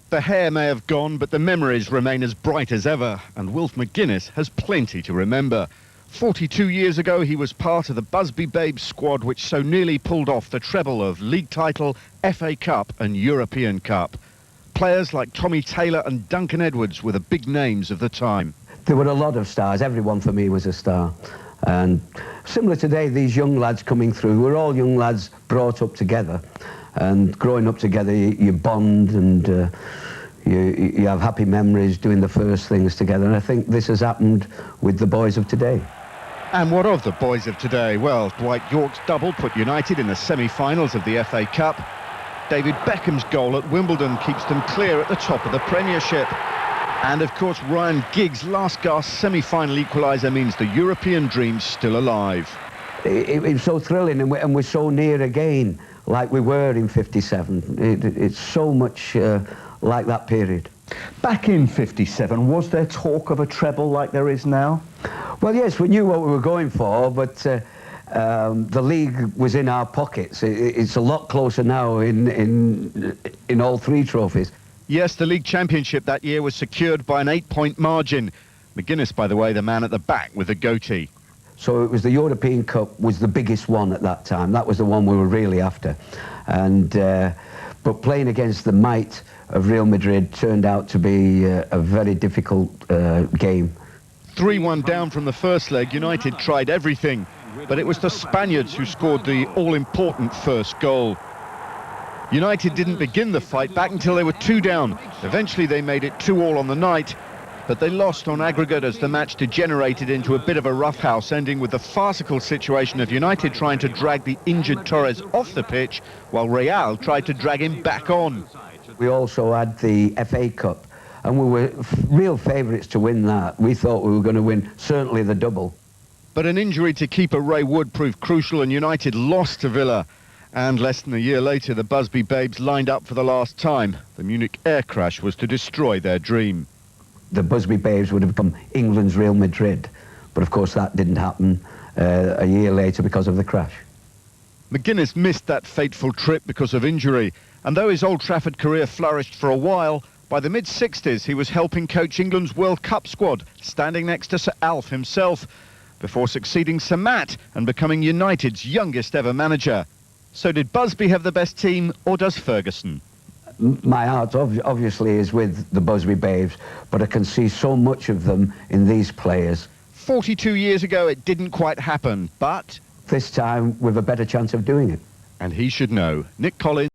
The hair may have gone, but the memories remain as bright as ever, and Wilf McGuinness has plenty to remember. 42 years ago, he was part of the Busby Babes squad which so nearly pulled off the treble of league title, FA Cup and European Cup. Players like Tommy Taylor and Duncan Edwards were the big names of the time. There were a lot of stars. Everyone for me was a star. And similar today, these young lads coming through, we're all young lads brought up together. And growing up together, you bond and you have happy memories doing the first things together. And I think this has happened with the boys of today. And what of the boys of today? Well, Dwight York's double put United in the semi-finals of the FA Cup. David Beckham's goal at Wimbledon keeps them clear at the top of the Premiership. And of course, Ryan Giggs' last-gasp semi-final equaliser means the European dream's still alive. It's so thrilling, and we're so near again, like we were in '57. It's so much like that period. Back in '57, was there talk of a treble like there is now? Well, yes, we knew what we were going for, but the league was in our pockets. It's a lot closer now in all three trophies. Yes, the league championship that year was secured by an 8-point margin. McGuinness, by the way, the man at the back with the goatee. So it was the European Cup was the biggest one at that time. That was the one we were really after. And but playing against the might of Real Madrid turned out to be a very difficult game. 3-1 down from the first leg, United tried everything, but it was the Spaniards who scored the all-important first goal. United didn't begin the fight back until they were 2 down. Eventually they made it 2-2 on the night, but they lost on aggregate as the match degenerated into a bit of a roughhouse, ending with the farcical situation of United trying to drag the injured Torres off the pitch, while Real tried to drag him back on. We also had the FA Cup, and we were real favourites to win that. We thought we were going to win, certainly the double. But an injury to keeper Ray Wood proved crucial, and United lost to Villa. And less than a year later, the Busby Babes lined up for the last time. The Munich air crash was to destroy their dream. The Busby Babes would have become England's Real Madrid, but of course that didn't happen a year later because of the crash. McGuinness missed that fateful trip because of injury, and though his Old Trafford career flourished for a while, by the mid-60s he was helping coach England's World Cup squad, standing next to Sir Alf himself, before succeeding Sir Matt and becoming United's youngest ever manager. So did Busby have the best team, or does Ferguson? My heart obviously is with the Busby Babes, but I can see so much of them in these players. 42 years ago it didn't quite happen, but this time with a better chance of doing it. And he should know. Nick Collins.